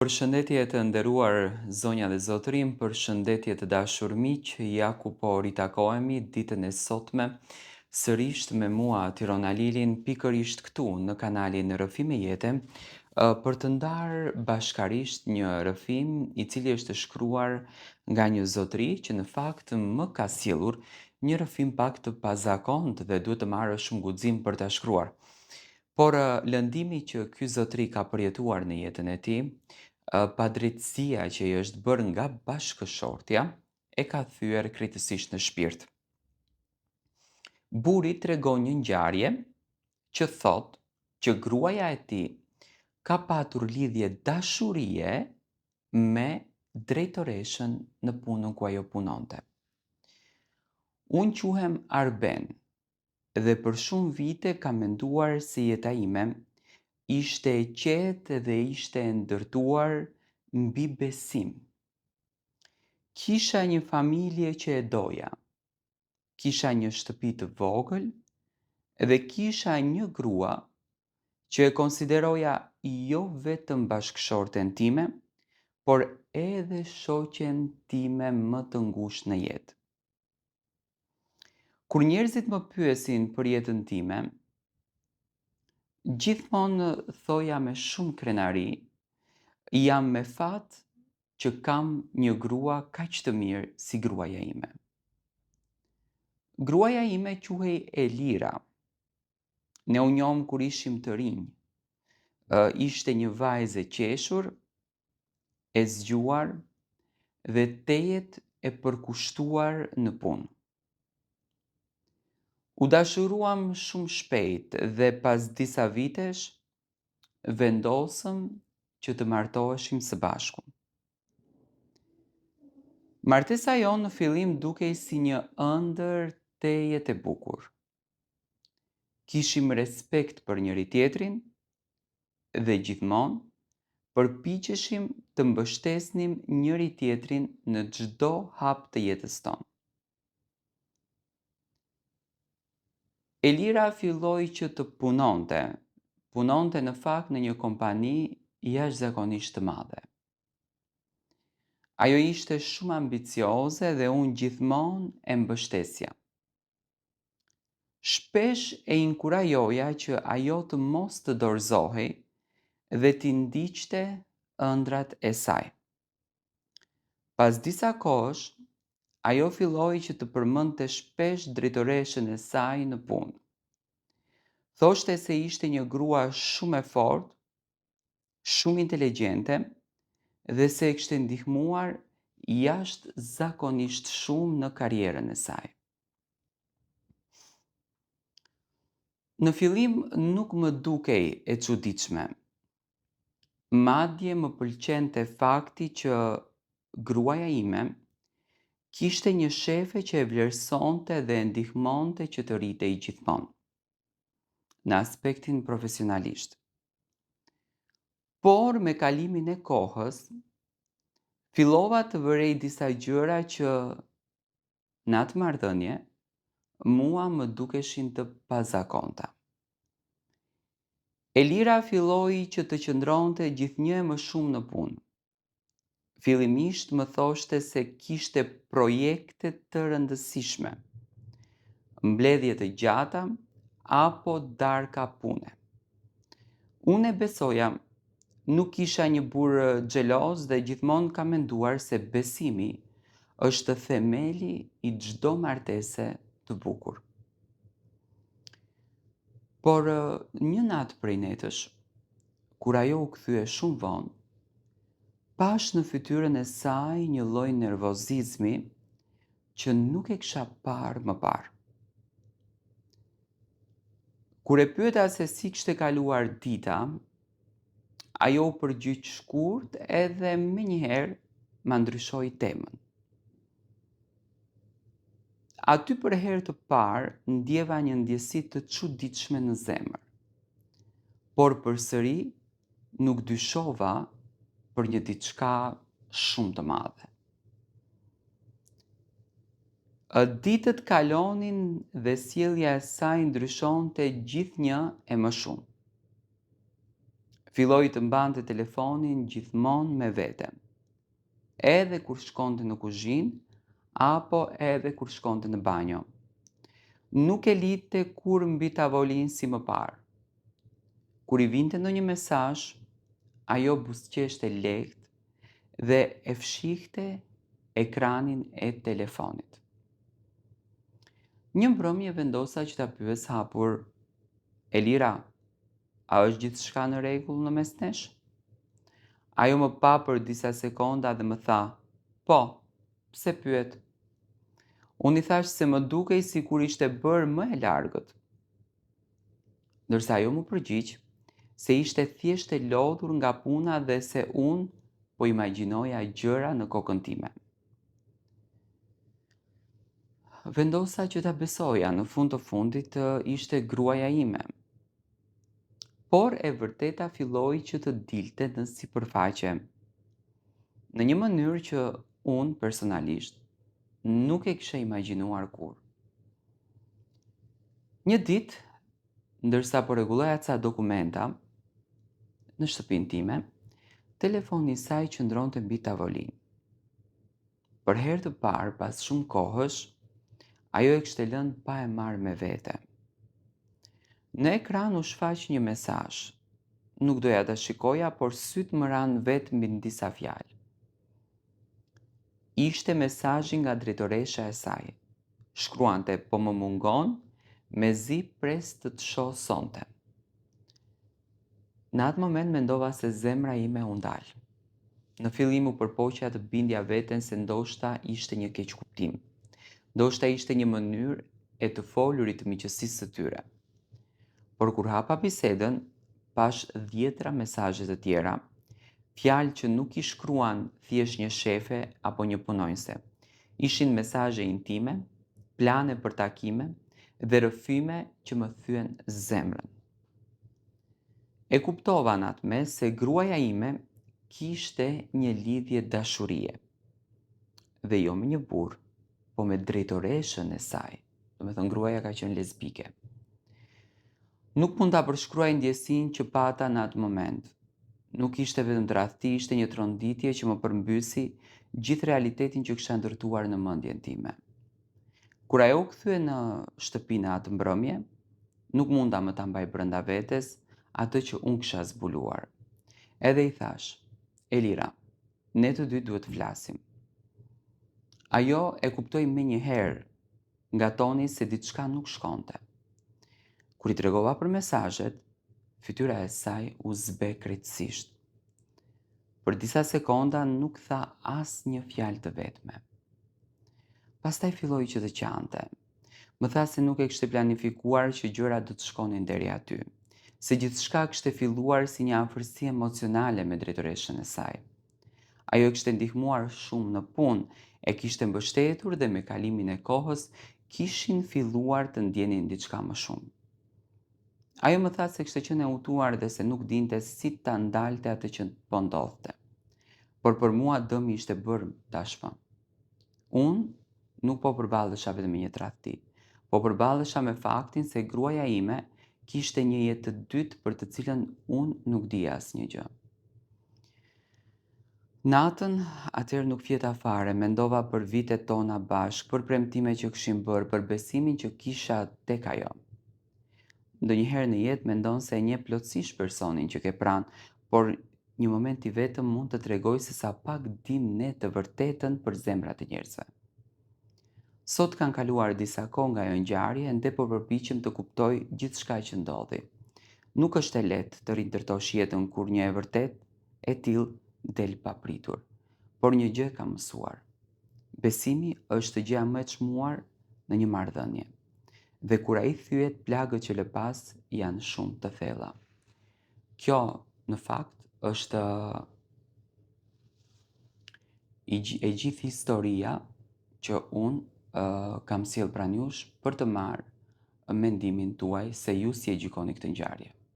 Përshëndetje të nderuar zonja dhe zotërim, përshëndetje të dashur miq, ja ku po ritakohemi ditën e sotme, sërish me mua Tirona Lilin, pikërisht këtu në kanalin Rrëfim e Jete, për të ndarë bashkarisht një rrëfim i cili është shkruar nga një zotëri që në fakt më ka sjellur një rrëfim pak të pazakont dhe duhet të marrë shumë guxim për ta shkruar. Por lëndimi që ky zotëri ka përjetuar në jetën e tij, padrejtësia që i është bërë nga bashkëshortja, e ka thyer krejtësisht në shpirt. Buri tregon një ngjarje që thotë që gruaja e tij ka patur lidhje dashurie me drejtoreshën në punën ku ajo punonte. Unë quhem Arben dhe për shumë vite kam menduar se jeta ime ishte e qetë dhe ishte e ndërtuar mbi besim. Kisha një familje që e doja, kisha një shtëpi të vogël dhe kisha një grua që e konsideroja jo vetëm bashkëshorten time, por edhe shoqen time më të ngushtë në jetë. Kur njerëzit më pyesin për jetën time, gjithmonë thoja me shumë krenari, jam me fat që kam një grua kaq të mirë si gruaja ime. Gruaja ime quhej Elira. Ne u njohëm kur ishim të rinj. Ishte një vajzë e qeshur, e zgjuar dhe tejet e përkushtuar në punë. U dashuruam shumë shpejt dhe pas disa vitesh vendosëm që të martoheshim së bashku. Martesa jonë në fillim dukej si një ëndër tejet e bukur. Kishim respekt për njëri tjetrin dhe gjithmonë përpiqeshim të mbështesnim njëri tjetrin në çdo hap të jetës tonë. Elira filloi që të punonte në fakt në një kompani jashtëzakonisht të madhe. Ajo ishte shumë ambicioze dhe unë gjithmonë e mbështesja. Shpesh e inkurajoja që ajo të mos të dorëzohej dhe t'i ndiqte ëndrat e saj. Pas disa kohësh, ajo filloi që të përmendte shpesh drejtoreshën e saj në punë. Thoshte se ishte një grua shumë e fortë, shumë inteligjente dhe se e kishte ndihmuar jashtëzakonisht shumë në karrierën e saj. Në fillim nuk më dukej e çuditshme. Madje më pëlqente fakti që gruaja ime kishte një shefe që e vlerësonte dhe e ndihmonte që të rritej gjithmonë në aspektin profesionalisht. Por me kalimin e kohës, fillova të vërej disa gjëra që në atë marrëdhënie mua më dukeshin të pazakonta. Elira filloi që të qëndronte gjithnjë e më shumë në punë. Fillimisht më thoshte se kishte projekte të rëndësishme, mbledhje të gjata apo darka pune. Unë e besoja, nuk isha një burr xheloz dhe gjithmonë kam menduar se besimi është themeli i çdo martese të bukur. Por një natë prej netësh, kur ajo u kthye shumë vonë, pash në fytyrën e saj një lloj nervozizmi që nuk e kisha parë më parë. Kur e pyeta se si kishte kaluar dita, ajo u përgjigj shkurt edhe menjëherë ma ndryshoi temën. Aty për herë të parë ndjeva një ndjesi të çuditshme në zemër. Por përsëri nuk dyshova për një diçka shumë të madhe. Ditët kalonin dhe sjellja e saj ndryshonte gjithnjë e më shumë. Filloi të mbante telefonin gjithmonë me vete, edhe kur shkonte në kuzhinë apo edhe kur shkonte në banjo. Nuk e lidte kur mbi tavolinë si më parë. Kur i vinte ndonjë mesazh, ajo buzëqeshte lehtë dhe e fshihte ekranin e telefonit. Një mbrëmje vendosa që ta pyes hapur: "Elira, a është gjithçka në rregull në mes nesh?" Ajo më pa për disa sekonda dhe më tha: "Po, pse pyet?" Unë i thash se më dukej sikur ishte bërë më e largët. Ndërsa ajo më përgjigj se ishte thjesht e lodhur nga puna dhe se unë po imagjinoja gjëra në kokën time. Vendosa që ta besoja, në fund të fundit ishte gruaja ime. Por e vërteta filloi që të dilte në sipërfaqe, në një mënyrë që unë personalisht nuk e kisha imagjinuar kurrë. Një ditë, ndërsa po rregulloja ca dokumenta në shtëpinë time, telefoni i saj qëndronte mbi tavolinë. Për herë të parë pas shumë kohësh, ajo e kishte lënë pa e marrë me vete. Në ekran u shfaq një mesazh. Nuk doja ta shikoja, por syt më ranë vetë mbi disa fjalë. Ishte mesazhi nga drejtoresha e saj. Shkruante: "Po më mungon, mezi pres të të shoh sonte." Në atë moment mendova se zemra ime u ndal. Në fillim u përpoqja të bindja veten se ndoshta ishte një keqkuptim. Ndoshta ishte një mënyrë e të folurit të miqësisë së tyre. Por kur hapa bisedën, pash 10 mesazhe të tjera, fjalë që nuk i shkruan thjesht një shefe apo një punonjëse. Ishin mesazhe intime, plane për takime dhe rrëfime që më thyen zemrën. E kuptova në atë mes se gruaja ime kishte një lidhje dashurie. Dhe jo me një burr, po me drejtoreshën e saj. Domethënë gruaja ka qenë lesbike. Nuk mund ta përshkruaj ndjesinë që pata në atë moment. Nuk ishte vetëm tradhti, ishte një tronditje që më përmbysi gjithë realitetin që kisha ndërtuar në mendjen time. Kur ajo u kthye në shtëpinë atë mbrëmje, nuk munda më ta mbaj brenda vetes atë që unë kisha zbuluar. Edhe i thash: "Elira, ne të dy duhet të flasim." Ajo e kuptoi menjëherë nga toni se diçka nuk shkonte. Kur i tregova për mesazhet, fytyra e saj u zbe krejtësisht. Për disa sekonda nuk tha asnjë fjalë të vetme. Pastaj filloi që të qante. Më tha se nuk e kishte planifikuar që gjërat do të shkonin deri aty, se gjithçka kishte filluar si një afërsi emocionale me drejtoreshën e saj. Ajo e kishte ndihmuar shumë në punë, e kishte mbështetur dhe me kalimin e kohës kishin filluar të ndjenin diçka më shumë. Ajo më tha se kishte qenë e hutuar dhe se nuk dinte si ta ndalte atë që po ndodhte. Por për mua dëmi ishte bërë tashmë. Unë nuk po përballesha vetëm me një tradhti, po përballesha me faktin se gruaja ime kishte një jetë të dytë për të cilën unë nuk dija asnjë gjë. Natën, atëherë nuk fjeta fare, mendova për vitet tona bashkë, për premtimet që kishim bërë, për besimin që kisha tek ajo. Ndonjëherë në jetë mendon se e njeh plotësisht personin që ke pranë, por një moment i vetëm mund të tregoj se sa pak dim ne të vërtetën për zemrat e njerëzve. Sot kanë kaluar disa kohë nga ajo ngjarje, ende po përpiqem të kuptoj gjithçka që ndodhi. Nuk është e lehtë të rindërtosh jetën kur një e vërtet e tillë del papritur, por një gjë kam mësuar. Besimi është gjëja më e çmuar në një marrëdhënie. Dhe kur ai thyet, plagët që lë pas janë shumë të thella. Kjo, në fakt, është e gjithë historia që unë kam sjell pranë jush për të marrë mendimin tuaj se ju si e gjikoni këtë ngjarje.